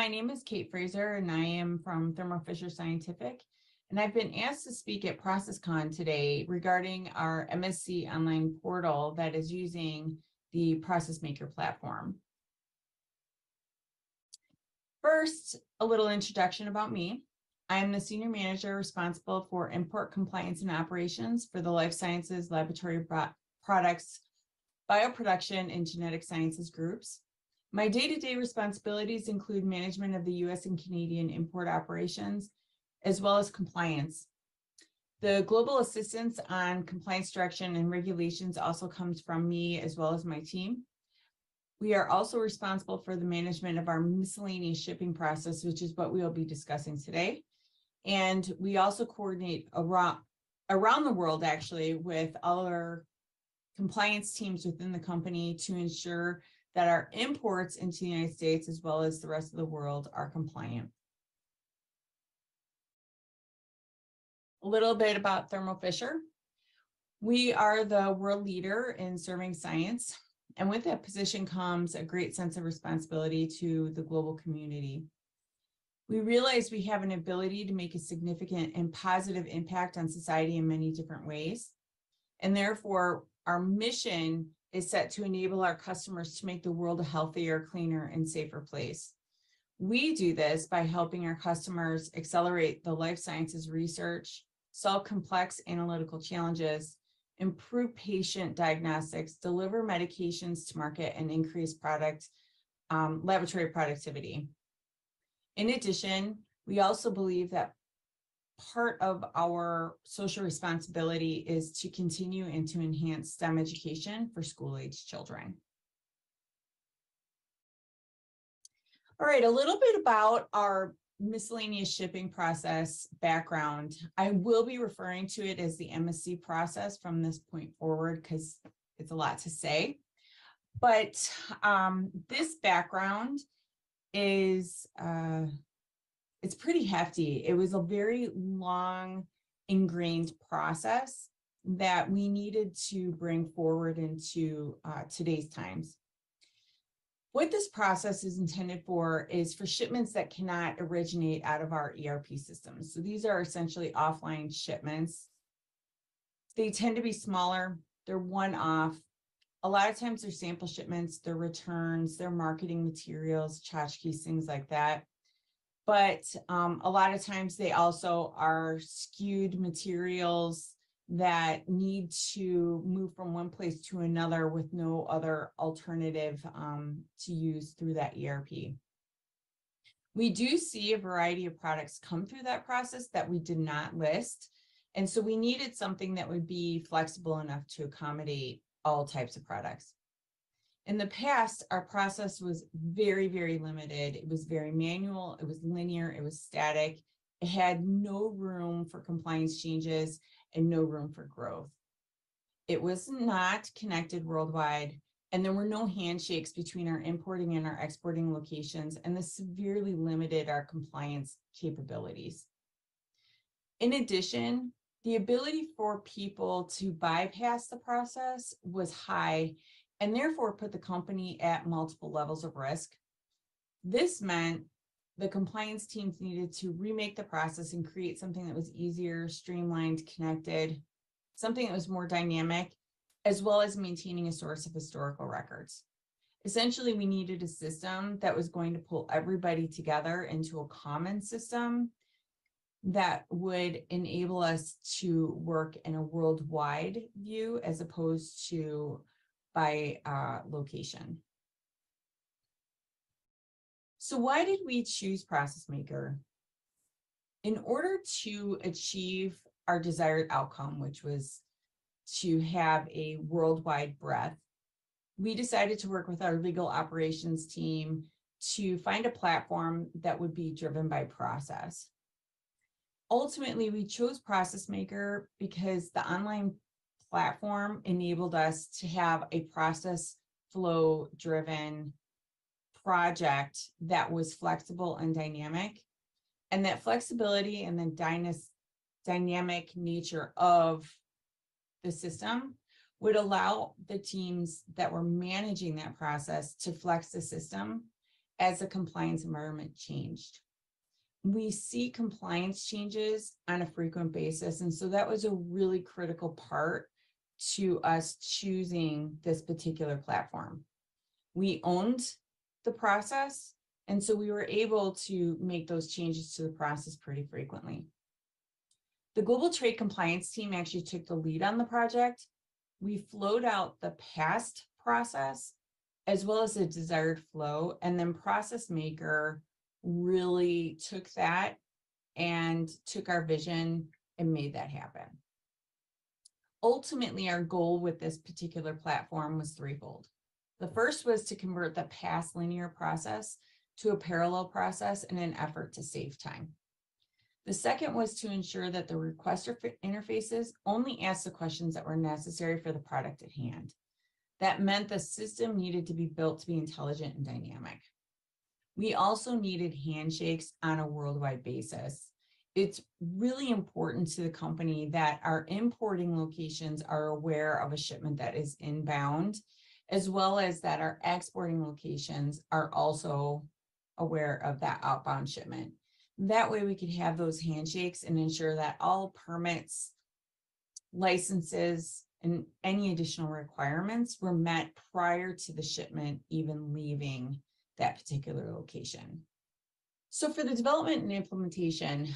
My name is Kate Fraser, and I am from Thermo Fisher Scientific, and I've been asked to speak at ProcessCon today regarding our MSc online portal that is using the ProcessMaker platform. First, a little introduction about me. I am the Senior Manager responsible for import compliance and operations for the Life Sciences, Laboratory Products, Bioproduction, and Genetic Sciences groups. My day-to-day responsibilities include management of the U.S. and Canadian import operations, as well as compliance. The global assistance on compliance direction and regulations also comes from me as well as my team. We are also responsible for the management of our miscellaneous shipping process, which is what we will be discussing today. And we also coordinate around the world, actually, with all our compliance teams within the company to ensure that our imports into the United States, as well as the rest of the world, are compliant. A little bit about Thermo Fisher. We are the world leader in serving science, and with that position comes a great sense of responsibility to the global community. We realize we have an ability to make a significant and positive impact on society in many different ways, and therefore our mission is set to enable our customers to make the world a healthier, cleaner, and safer place. We do this by helping our customers accelerate the life sciences research, solve complex analytical challenges, improve patient diagnostics, deliver medications to market, and increase laboratory productivity. In addition, we also believe that part of our social responsibility is to continue and to enhance STEM education for school-age children. All right, a little bit about our miscellaneous shipping process background. I will be referring to it as the MSc process from this point forward because it's a lot to say. But this background is it's pretty hefty. It was a very long, ingrained process that we needed to bring forward into today's times. What this process is intended for is for shipments that cannot originate out of our ERP systems. So these are essentially offline shipments. They tend to be smaller. They're one-off. A lot of times they're sample shipments, they're returns, they're marketing materials, tchotchkes, things like that. But a lot of times they also are skewed materials that need to move from one place to another with no other alternative to use through that ERP. We do see a variety of products come through that process that we did not list. And so we needed something that would be flexible enough to accommodate all types of products. In the past, our process was very, very limited. It was very manual, it was linear, it was static. It had no room for compliance changes and no room for growth. It was not connected worldwide, and there were no handshakes between our importing and our exporting locations, and this severely limited our compliance capabilities. In addition, the ability for people to bypass the process was high, and therefore put the company at multiple levels of risk. This meant the compliance teams needed to remake the process and create something that was easier, streamlined, connected, something that was more dynamic, as well as maintaining a source of historical records. Essentially, we needed a system that was going to pull everybody together into a common system that would enable us to work in a worldwide view as opposed to by location. So why did we choose ProcessMaker? In order to achieve our desired outcome, which was to have a worldwide breadth, we decided to work with our legal operations team to find a platform that would be driven by process. Ultimately, we chose ProcessMaker because the online platform enabled us to have a process flow driven project that was flexible and dynamic, and that flexibility and the dynamic nature of the system would allow the teams that were managing that process to flex the system as the compliance environment changed. We see compliance changes on a frequent basis. And so that was a really critical part to us choosing this particular platform. We owned the process, and so we were able to make those changes to the process pretty frequently. The global trade compliance team actually took the lead on the project. We flowed out the past process as well as the desired flow, and then ProcessMaker really took that and took our vision and made that happen. Ultimately, our goal with this particular platform was threefold. The first was to convert the past linear process to a parallel process in an effort to save time. The second was to ensure that the requester interfaces only asked the questions that were necessary for the product at hand. That meant the system needed to be built to be intelligent and dynamic. We also needed handshakes on a worldwide basis. It's really important to the company that our importing locations are aware of a shipment that is inbound, as well as that our exporting locations are also aware of that outbound shipment. That way we could have those handshakes and ensure that all permits, licenses, and any additional requirements were met prior to the shipment even leaving that particular location. So for the development and implementation,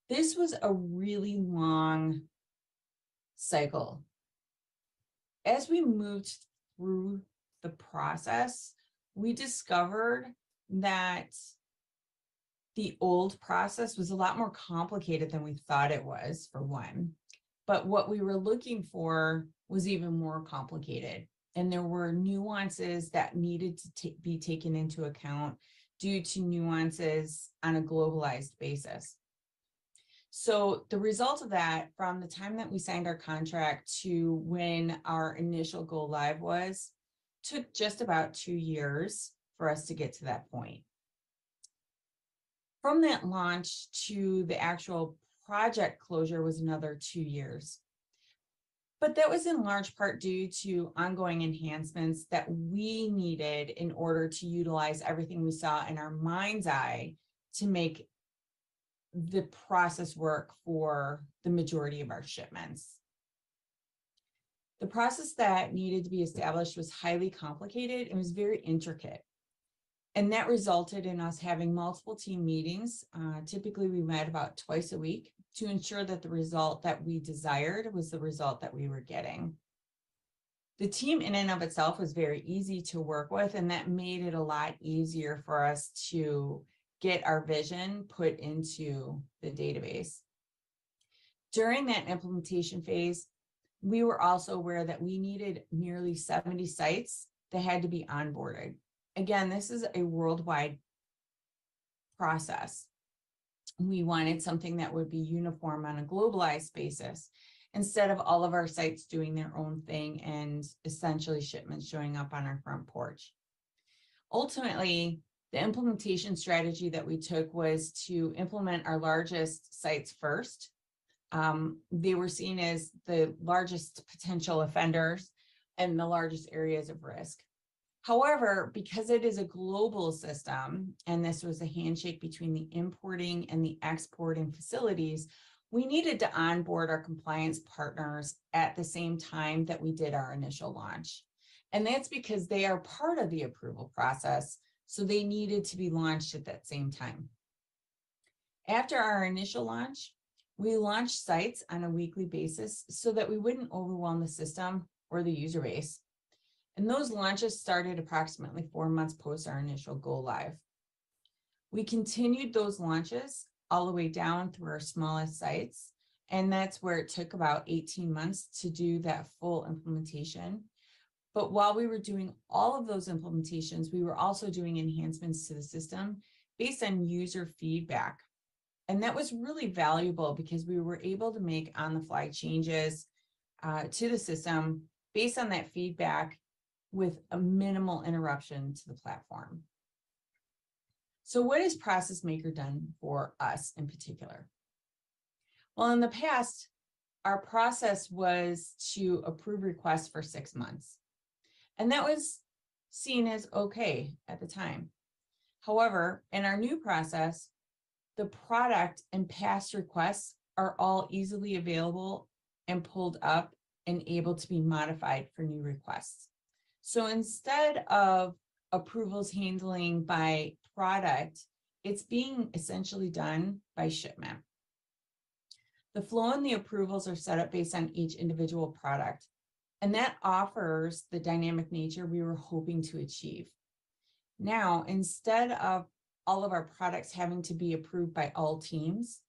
this was a really long cycle. As we moved through the process, we discovered that the old process was a lot more complicated than we thought it was, for one. But what we were looking for was even more complicated. And there were nuances that needed to be taken into account due to nuances on a globalized basis. So the result of that, from the time that we signed our contract to when our initial go live was, took just about 2 years for us to get to that point. From that launch to the actual project closure was another 2 years. But that was in large part due to ongoing enhancements that we needed in order to utilize everything we saw in our mind's eye to make the process work for the majority of our shipments. The process that needed to be established was highly complicated and was very intricate. And that resulted in us having multiple team meetings. Typically, we met about twice a week to ensure that the result that we desired was the result that we were getting. The team in and of itself was very easy to work with, and that made it a lot easier for us to get our vision put into the database. During that implementation phase, we were also aware that we needed nearly 70 sites that had to be onboarded. Again, this is a worldwide process. We wanted something that would be uniform on a globalized basis, instead of all of our sites doing their own thing and essentially shipments showing up on our front porch. Ultimately, the implementation strategy that we took was to implement our largest sites first. They were seen as the largest potential offenders and the largest areas of risk. However, because it is a global system, and this was a handshake between the importing and the exporting facilities, we needed to onboard our compliance partners at the same time that we did our initial launch. And that's because they are part of the approval process, so they needed to be launched at that same time. After our initial launch, we launched sites on a weekly basis so that we wouldn't overwhelm the system or the user base. And those launches started approximately 4 months post our initial go live. We continued those launches all the way down through our smallest sites, and that's where it took about 18 months to do that full implementation. But while we were doing all of those implementations, we were also doing enhancements to the system based on user feedback. And that was really valuable because we were able to make on-the-fly changes to the system based on that feedback with a minimal interruption to the platform. So what has ProcessMaker done for us in particular? Well, in the past, our process was to approve requests for 6 months. And that was seen as okay at the time. However, in our new process, the product and past requests are all easily available and pulled up and able to be modified for new requests. So instead of approvals handling by product, it's being essentially done by shipment. The flow and the approvals are set up based on each individual product, and that offers the dynamic nature we were hoping to achieve. Now, instead of all of our products having to be approved by all teams,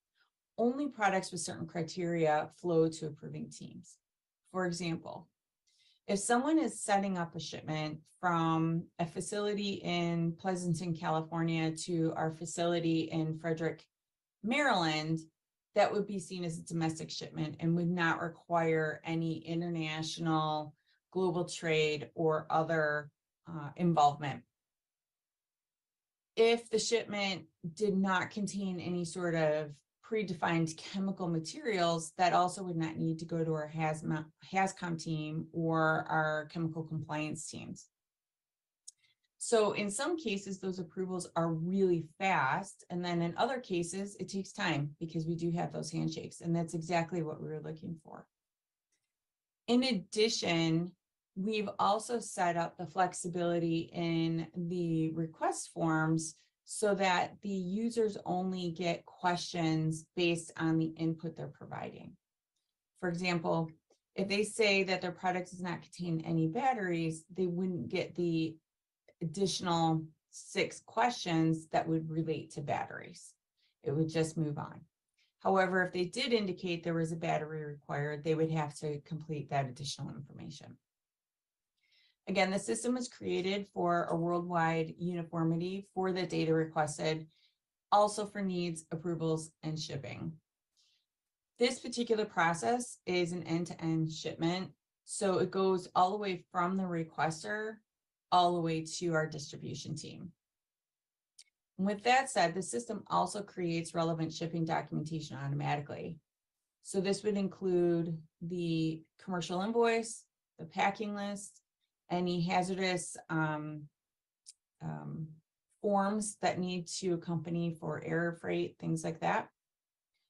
only products with certain criteria flow to approving teams. For example, if someone is setting up a shipment from a facility in Pleasanton, California to our facility in Frederick, Maryland, that would be seen as a domestic shipment and would not require any international, global trade, or other involvement. If the shipment did not contain any sort of predefined chemical materials, that also would not need to go to our HAZCOM team or our chemical compliance teams. So in some cases, those approvals are really fast. And then in other cases, it takes time because we do have those handshakes. And that's exactly what we were looking for. In addition, we've also set up the flexibility in the request forms so that the users only get questions based on the input they're providing. For example, if they say that their product does not contain any batteries, they wouldn't get the additional 6 questions that would relate to batteries. It would just move on. However, if they did indicate there was a battery required, they would have to complete that additional information. Again, the system was created for a worldwide uniformity for the data requested, also for needs, approvals, and shipping. This particular process is an end-to-end shipment, so it goes all the way from the requester all the way to our distribution team. And with that said, the system also creates relevant shipping documentation automatically. So this would include the commercial invoice, the packing list, any hazardous forms that need to accompany for air freight, things like that.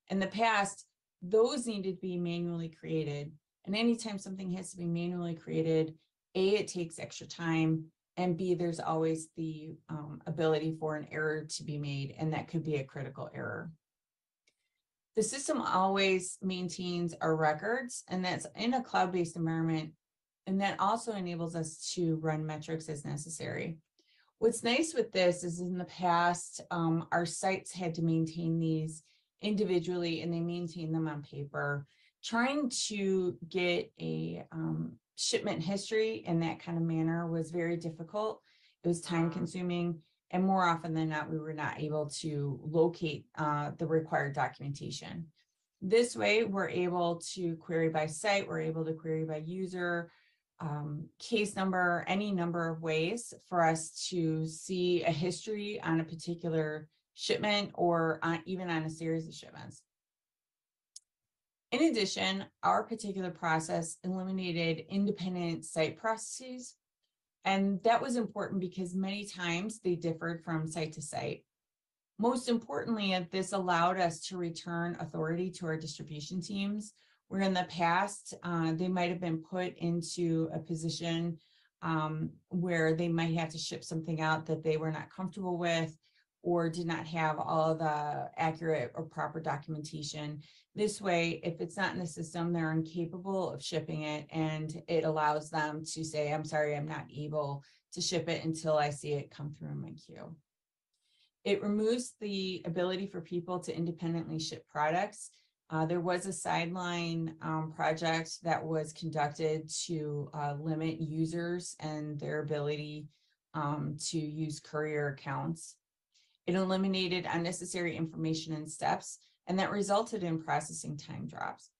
In the past, those needed to be manually created. And anytime something has to be manually created, A, it takes extra time, and B, there's always the ability for an error to be made, and that could be a critical error. The system always maintains our records, and that's in a cloud-based environment, and that also enables us to run metrics as necessary. What's nice with this is in the past, our sites had to maintain these individually, and they maintain them on paper. Trying to get a shipment history in that kind of manner was very difficult. It was time consuming, and more often than not, we were not able to locate the required documentation. This way, we're able to query by site, we're able to query by user, case number, any number of ways for us to see a history on a particular shipment or even on a series of shipments. In addition, our particular process eliminated independent site processes, and that was important because many times they differed from site to site. Most importantly, this allowed us to return authority to our distribution teams, where in the past, they might have been put into a position where they might have to ship something out that they were not comfortable with or did not have all the accurate or proper documentation. This way, if it's not in the system, they're incapable of shipping it, and it allows them to say, I'm sorry, I'm not able to ship it until I see it come through in my queue. It removes the ability for people to independently ship products. There was a sideline project that was conducted to limit users and their ability to use courier accounts. It eliminated unnecessary information and steps, and that resulted in processing time drops.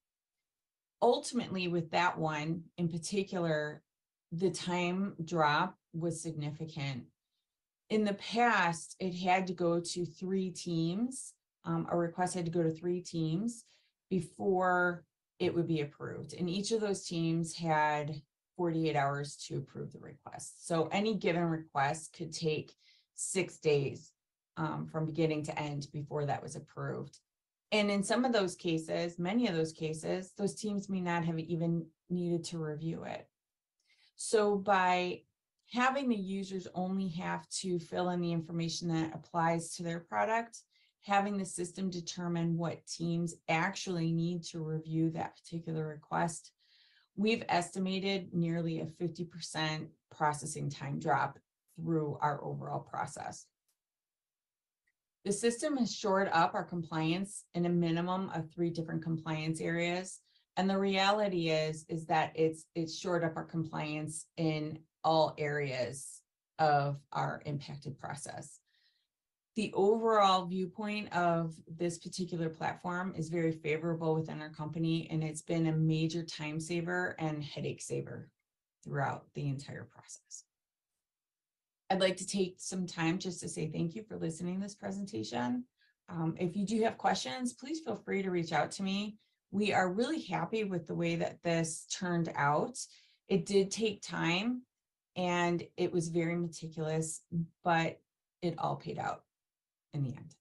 Ultimately, with that one in particular, the time drop was significant. In the past, it had to go to 3 teams. A request had to go to 3 teams before it would be approved. And each of those teams had 48 hours to approve the request. So any given request could take 6 days from beginning to end before that was approved. And in some of those cases, many of those cases, those teams may not have even needed to review it. So by having the users only have to fill in the information that applies to their product, having the system determine what teams actually need to review that particular request, we've estimated nearly a 50% processing time drop through our overall process. The system has shored up our compliance in a minimum of 3 different compliance areas. And the reality is that it's shored up our compliance in all areas of our impacted process. The overall viewpoint of this particular platform is very favorable within our company, and it's been a major time saver and headache saver throughout the entire process. I'd like to take some time just to say thank you for listening to this presentation. If you do have questions, please feel free to reach out to me. We are really happy with the way that this turned out. It did take time and it was very meticulous, but it all paid out in the end.